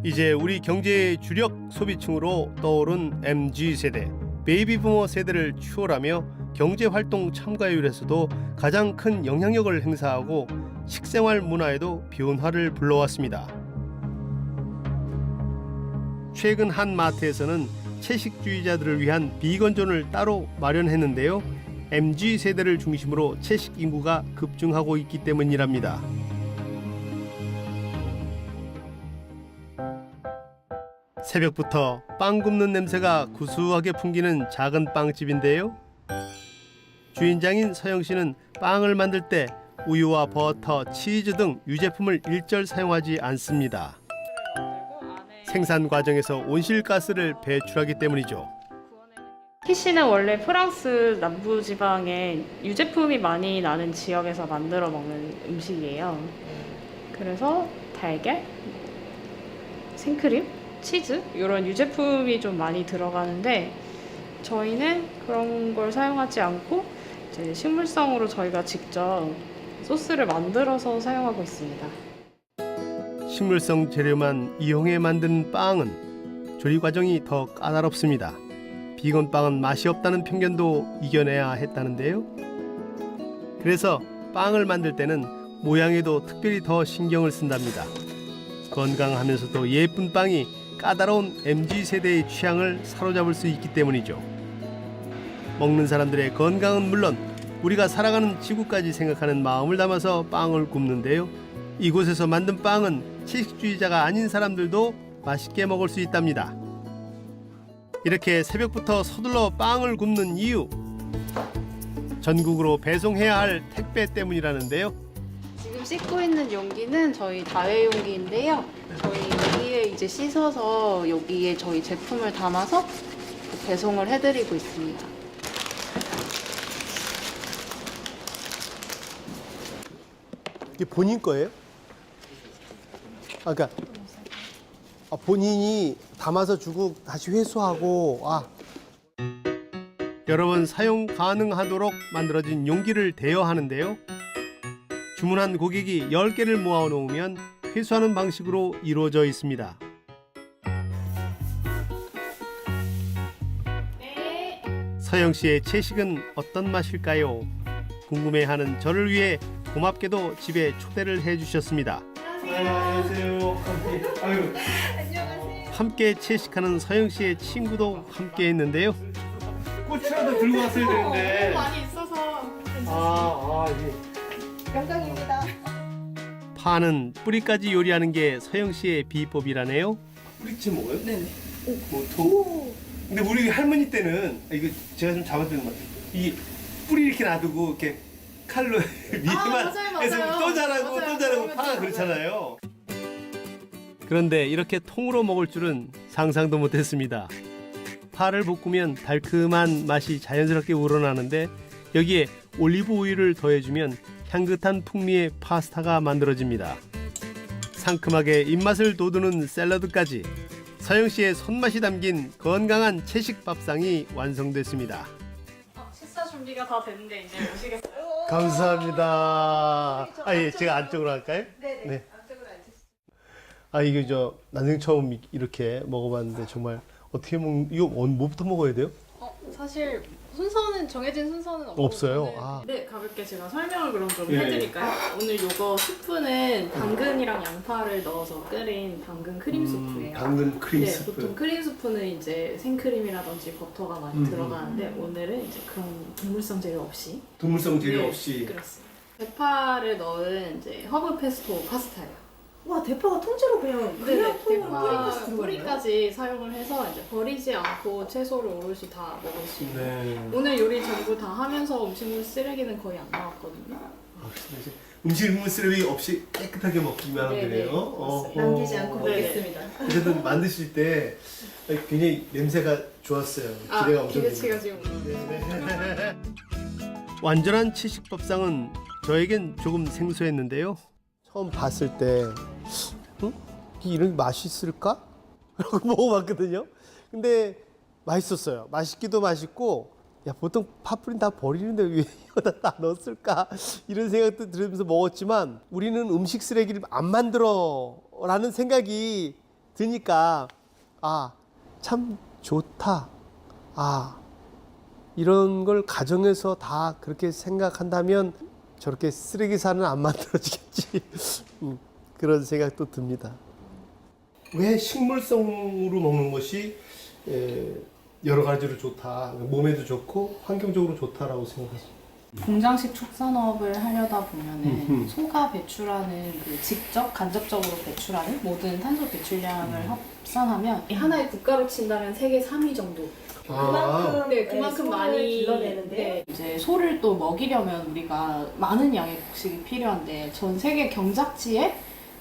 이제 우리 경제의 주력 소비층으로 떠오른 MZ세대, 베이비부머 세대를 추월하며 경제활동 참가율에서도 가장 큰 영향력을 행사하고 식생활 문화에도 변화를 불러왔습니다. 최근 한 마트에서는 채식주의자들을 위한 비건존을 따로 마련했는데요. MZ세대를 중심으로 채식 인구가 급증하고 있기 때문이랍니다. 새벽부터 빵 굽는 냄새가 구수하게 풍기는 작은 빵집인데요. 주인장인 서영 씨는 빵을 만들 때 우유와 버터, 치즈 등 유제품을 일절 사용하지 않습니다. 생산 과정에서 온실가스를 배출하기 때문이죠. 키시는 원래 프랑스 남부지방에 유제품이 많이 나는 지역에서 만들어 먹는 음식이에요. 그래서 달걀, 생크림, 치즈 이런 유제품이 좀 많이 들어가는데 저희는 그런 걸 사용하지 않고 이제 식물성으로 저희가 직접 소스를 만들어서 사용하고 있습니다. 식물성 재료만 이용해 만든 빵은 조리 과정이 더 까다롭습니다. 비건 빵은 맛이 없다는 편견도 이겨내야 했다는데요. 그래서 빵을 만들 때는 모양에도 특별히 더 신경을 쓴답니다. 건강하면서도 예쁜 빵이 까다로운 MZ세대의 취향을 사로잡을 수 있기 때문이죠. 먹는 사람들의 건강은 물론 우리가 살아가는 지구까지 생각하는 마음을 담아서 빵을 굽는데요. 이곳에서 만든 빵은 채식주의자가 아닌 사람들도 맛있게 먹을 수 있답니다. 이렇게 새벽부터 서둘러 빵을 굽는 이유, 전국으로 배송해야 할 택배 때문이라는데요. 지금 씻고 있는 용기는 저희 다회용기인데요. 저희 여기에 이제 씻어서 여기에 저희 제품을 담아서 배송을 해드리고 있습니다. 이게 본인 거예요? 그러니까 본인이 담아서 주고 다시 회수하고. 여러 번 사용 가능하도록 만들어진 용기를 대여하는데요. 주문한 고객이 10개를 모아놓으면 회수하는 방식으로 이루어져 있습니다. 서영 씨의 채식은 어떤 맛일까요? 궁금해하는 저를 위해 고맙게도 집에 초대를 해주셨습니다. 안녕하세요. 함께 채식하는 서영 씨의 친구도 함께 했는데요. 꽃이라도 들고 왔어야 되는데. 많이 있어서 예. 영광입니다. 파는 뿌리까지 요리하는 게 서영 씨의 비법이라네요. 뿌리째 먹어요? 네네. 근데 우리 할머니 때는 이거 제가 좀 잡아드는 것 같아요. 이 뿌리 이렇게 놔두고 이렇게 칼로 위에만 해서 또 자라고 파가 그렇잖아요. 그런데 이렇게 통으로 먹을 줄은 상상도 못했습니다. 파를 볶으면 달콤한 맛이 자연스럽게 우러나는데 여기에 올리브 오일을 더해주면 향긋한 풍미의 파스타가 만들어집니다. 상큼하게 입맛을 돋우는 샐러드까지 서영 씨의 손맛이 담긴 건강한 채식 밥상이 완성됐습니다. 식사 준비가 다 됐는데 이제 오시겠어요? 감사합니다. 예, 제가 안쪽으로 할까요? 네. 안쪽으로 앉으시죠. 이게 나중에 처음 이렇게 먹어봤는데 정말 어떻게 이거 뭐부터 먹어야 돼요? 사실 순서는 정해진 순서는 없어요. 네, 가볍게 제가 설명을 그럼 좀 예. 해드릴까요? 오늘 요거 스프는 당근이랑 양파를 넣어서 끓인 당근 크림 수프예요. 당근 크림 네, 수프. 보통 크림 수프는 이제 생크림이라든지 버터가 많이 들어가는데 오늘은 이제 그런 동물성 재료 없이. 동물성 재료 네, 없이. 그렇습니다. 대파를 넣은 이제 허브 페스토 파스타예요. 와, 대파가 통째로 그냥 통으로 뿌리까지 들어가네요. 뿌리까지 사용을 해서 이제 버리지 않고 채소를 오롯이 다 먹을 수 있는. 네. 오늘 요리 전부 다 하면서 음식물 쓰레기는 거의 안 나왔거든요. 음식물 쓰레기 없이 깨끗하게 먹기만 하면 네네, 되네요. 남기지 않고 먹겠습니다. 어쨌든 만드실 때 굉장히 냄새가 좋았어요. 기대가 엄청 기대치가 됩니다. 지금. 완전한 채식 밥상은 저에겐 조금 생소했는데요. 처음 봤을 때 이런 게 맛있을까? 라고 먹어봤거든요. 근데 맛있었어요. 맛있기도 맛있고 보통 파뿌린 다 버리는데 왜 이거다 다 넣었을까? 이런 생각도 들으면서 먹었지만 우리는 음식 쓰레기를 안 만들어 라는 생각이 드니까 참 좋다. 이런 걸 가정에서 다 그렇게 생각한다면 저렇게 쓰레기산은 안 만들어지겠지. 그런 생각도 듭니다. 왜 식물성으로 먹는 것이 여러 가지로 좋다. 몸에도 좋고 환경적으로 좋다라고 생각하십니까? 공장식 축산업을 하려다 보면은 소가 배출하는 그 직접 간접적으로 배출하는 모든 탄소 배출량을 합산하면 하나의 국가로 친다면 세계 3위 정도. 그만큼 많이 길러내는데 이제 소를 또 먹이려면 우리가 많은 양의 곡식이 필요한데 전 세계 경작지의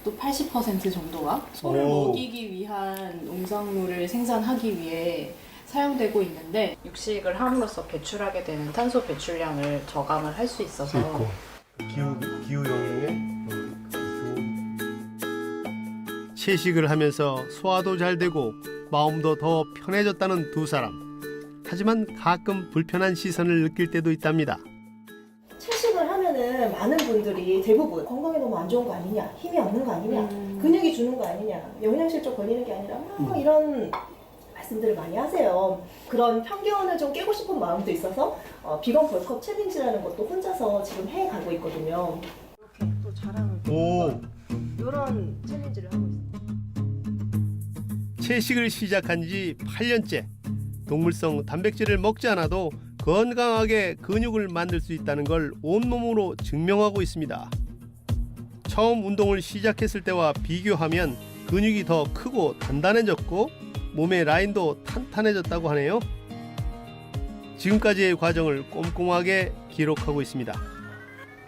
또 80% 정도가 소를 먹이기 위한 농작물을 생산하기 위해 사용되고 있는데 육식을 함으로써 배출하게 되는 탄소 배출량을 저감을 할 수 있어서 기후 영향에 채식을 하면서 소화도 잘 되고 마음도 더 편해졌다는 두 사람. 하지만 가끔 불편한 시선을 느낄 때도 있답니다. 채식을 하면은 많은 분들이 대부분 건강에 너무 안 좋은 거 아니냐, 힘이 없는 거 아니냐, 근육이 주는 거 아니냐, 영양실조 걸리는 게 아니라 이런 말씀들을 많이 하세요. 그런 편견을 좀 깨고 싶은 마음도 있어서 비건 벌크업 챌린지라는 것도 혼자서 지금 해가고 있거든요. 이렇게 또 자랑을 이런 챌린지를 하고 있습니다. 채식을 시작한 지 8년째. 동물성 단백질을 먹지 않아도 건강하게 근육을 만들 수 있다는 걸 온몸으로 증명하고 있습니다. 처음 운동을 시작했을 때와 비교하면 근육이 더 크고 단단해졌고 몸의 라인도 탄탄해졌다고 하네요. 지금까지의 과정을 꼼꼼하게 기록하고 있습니다.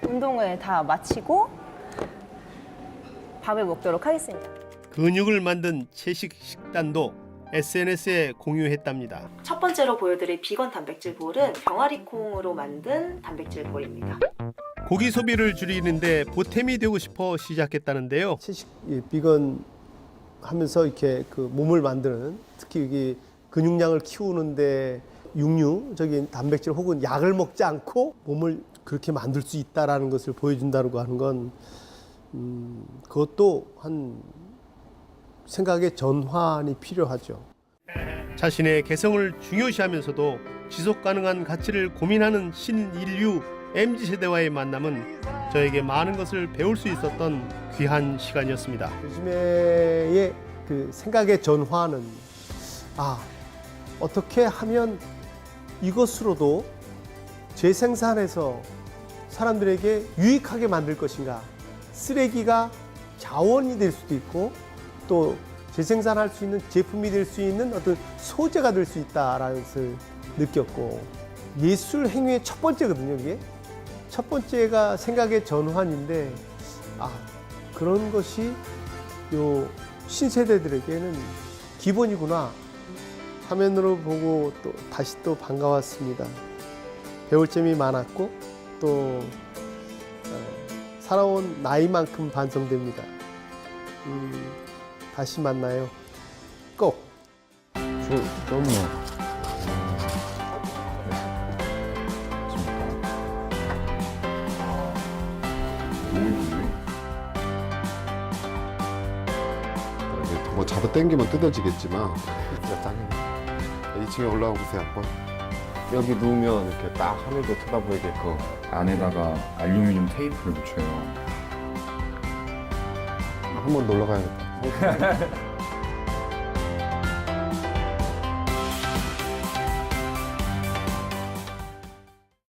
운동을 다 마치고 밥을 먹도록 하겠습니다. 근육을 만든 채식 식단도 SNS에 공유했답니다. 첫 번째로 보여드릴 비건 단백질 볼은 병아리 콩으로 만든 단백질 볼입니다. 고기 소비를 줄이는데 보탬이 되고 싶어 시작했다는데요. 채식 비건 하면서 이렇게 그 몸을 만드는 특히 여기 근육량을 키우는데 육류적인 단백질 혹은 약을 먹지 않고 몸을 그렇게 만들 수 있다라는 것을 보여준다고 하는 건 그것도 한 생각의 전환이 필요하죠. 자신의 개성을 중요시하면서도 지속 가능한 가치를 고민하는 신인류 MZ세대와의 만남은 저에게 많은 것을 배울 수 있었던 귀한 시간이었습니다. 요즘의 그 생각의 전환은 어떻게 하면 이것으로도 재생산해서 사람들에게 유익하게 만들 것인가. 쓰레기가 자원이 될 수도 있고 또 재생산할 수 있는 제품이 될 수 있는 어떤 소재가 될 수 있다라는 것을 느꼈고, 예술 행위의 첫 번째거든요. 이게 첫 번째가 생각의 전환인데 그런 것이 요 신세대들에게는 기본이구나. 화면으로 보고 또 다시 또 반가웠습니다. 배울 점이 많았고 또 살아온 나이만큼 반성됩니다. 다시 만나요. 꼭. 좀요. 뭐 잡아 당기면 뜯어지겠지만 2층에 올라가 보세요 한번. 여기 누우면 이렇게 딱 하늘도 쳐다보이게끔 안에다가 알루미늄 테이프를 붙여요. 한번 놀러 가야겠다.